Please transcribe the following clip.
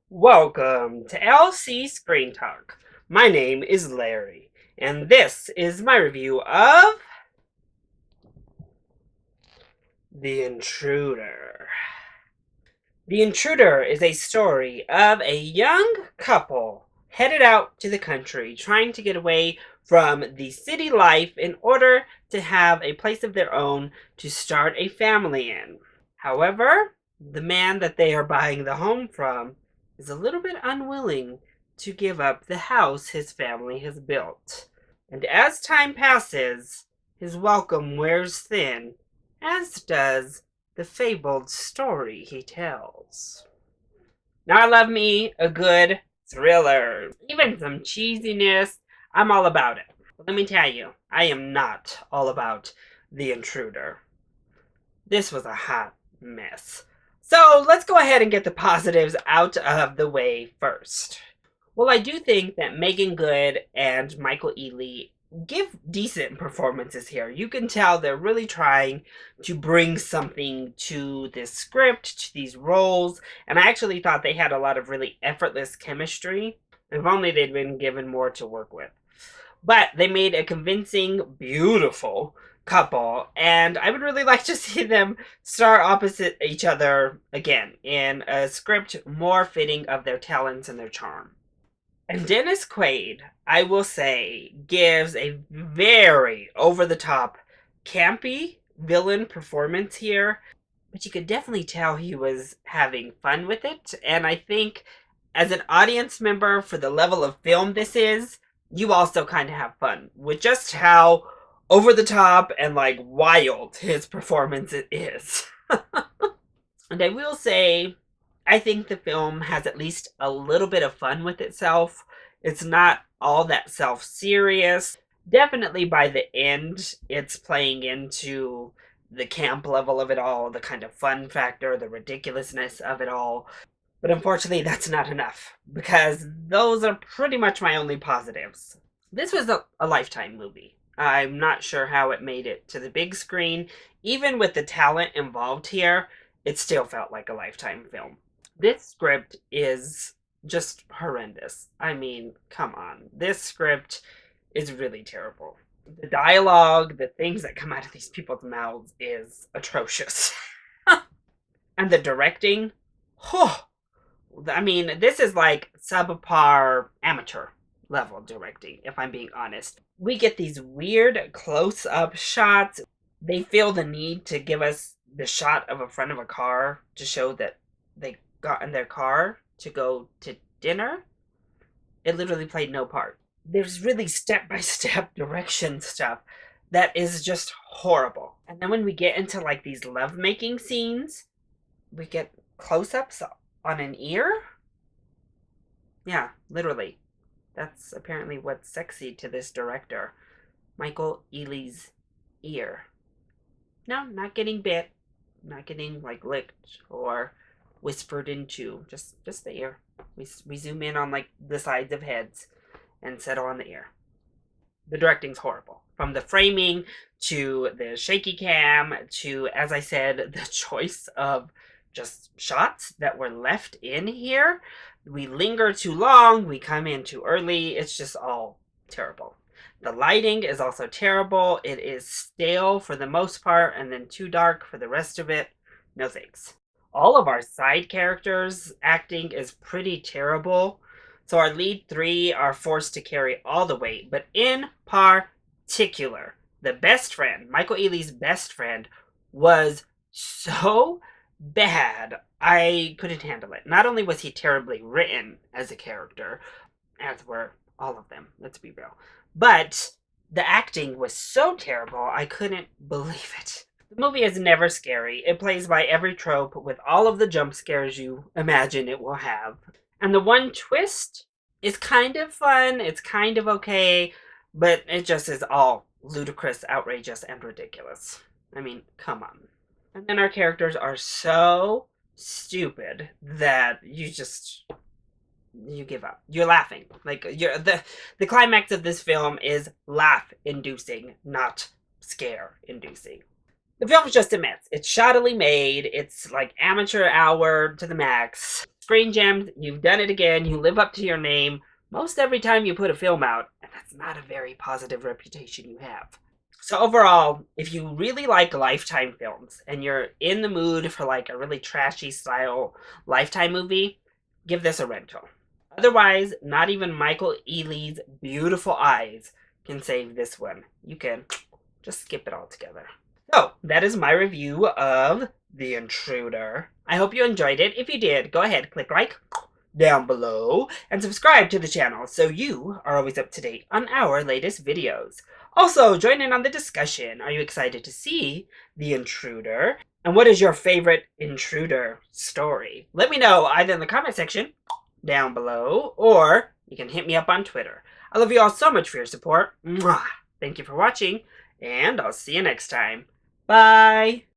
Welcome to LC Screen Talk. My name is Larry, and this is my review of The Intruder. The Intruder is a story of a young couple headed out to the country trying to get away from the city life in order to have a place of their own to start a family in. However, the man that they are buying the home from is a little bit unwilling to give up the house his family has built. And as time passes, his welcome wears thin, as does the fabled story he tells. Now, I love me a good thriller, even some cheesiness. I'm all about it. But let me tell you, I am not all about The Intruder. This was a hot mess. So let's go ahead and get the positives out of the way first. Well, I do think that Megan Good and Michael Ealy give decent performances here. You can tell they're really trying to bring something to this script, to these roles, and I actually thought they had a lot of really effortless chemistry. If only they'd been given more to work with. But they made a convincing, beautiful couple, and I would really like to see them star opposite each other again in a script more fitting of their talents and their charm. And Dennis Quaid, I will say, gives a very over-the-top, campy villain performance here, but you could definitely tell he was having fun with it, and I think as an audience member for the level of film this is, you also kind of have fun with just how over the top and like wild his performance is. And I will say, I think the film has at least a little bit of fun with itself. It's not all that self-serious. Definitely by the end, it's playing into the camp level of it all, the kind of fun factor, the ridiculousness of it all. But unfortunately, that's not enough, because those are pretty much my only positives. This was a Lifetime movie. I'm not sure how it made it to the big screen. Even with the talent involved here, it still felt like a Lifetime film. This script is just horrendous. I mean, come on. This script is really terrible. The dialogue, the things that come out of these people's mouths is atrocious. And the directing, oh, I mean, this is like subpar amateur level directing, if I'm being honest. We get these weird close-up shots. They feel the need to give us the shot of a front of a car to show that they got in their car to go to dinner. It literally played no part. There's really step-by-step direction stuff that is just horrible. And then when we get into like these love-making scenes, we get close-ups on an ear? Yeah, literally. That's apparently what's sexy to this director. Michael Ealy's ear. No, not getting bit. Not getting, like, licked or whispered into. Just the ear. We zoom in on, like, the sides of heads and settle on the ear. The directing's horrible. From the framing to the shaky cam to, as I said, the choice of just shots that were left in here. We linger too long, we come in too early, it's just all terrible. The lighting is also terrible, it is stale for the most part, and then too dark for the rest of it. No thanks. All of our side characters' acting is pretty terrible, so our lead three are forced to carry all the weight, but in particular, the best friend, Michael Ealy's best friend, was so bad. I couldn't handle it. Not only was he terribly written as a character, as were all of them, let's be real, but the acting was so terrible, I couldn't believe it. The movie is never scary. It plays by every trope with all of the jump scares you imagine it will have. And the one twist is kind of fun, it's kind of okay, but it just is all ludicrous, outrageous, and ridiculous. I mean, come on. And then our characters are so stupid that you give up. You're laughing. Like the climax of this film is laugh inducing, not scare inducing. The film is just a mess. It's shoddily made. It's like amateur hour to the max. Screen Gems, you've done it again. You live up to your name most every time you put a film out, and that's not a very positive reputation you have. So overall, if you really like Lifetime films and you're in the mood for like a really trashy style Lifetime movie, give this a rental. Otherwise, not even Michael Ealy's beautiful eyes can save this one. You can just skip it altogether. So, that is my review of The Intruder. I hope you enjoyed it. If you did, go ahead, click like down below and subscribe to the channel so you are always up to date on our latest videos. Also, join in on the discussion. Are you excited to see The Intruder? And what is your favorite Intruder story? Let me know either in the comment section down below or you can hit me up on Twitter. I love you all so much for your support. Mwah! Thank you for watching, and I'll see you next time. Bye!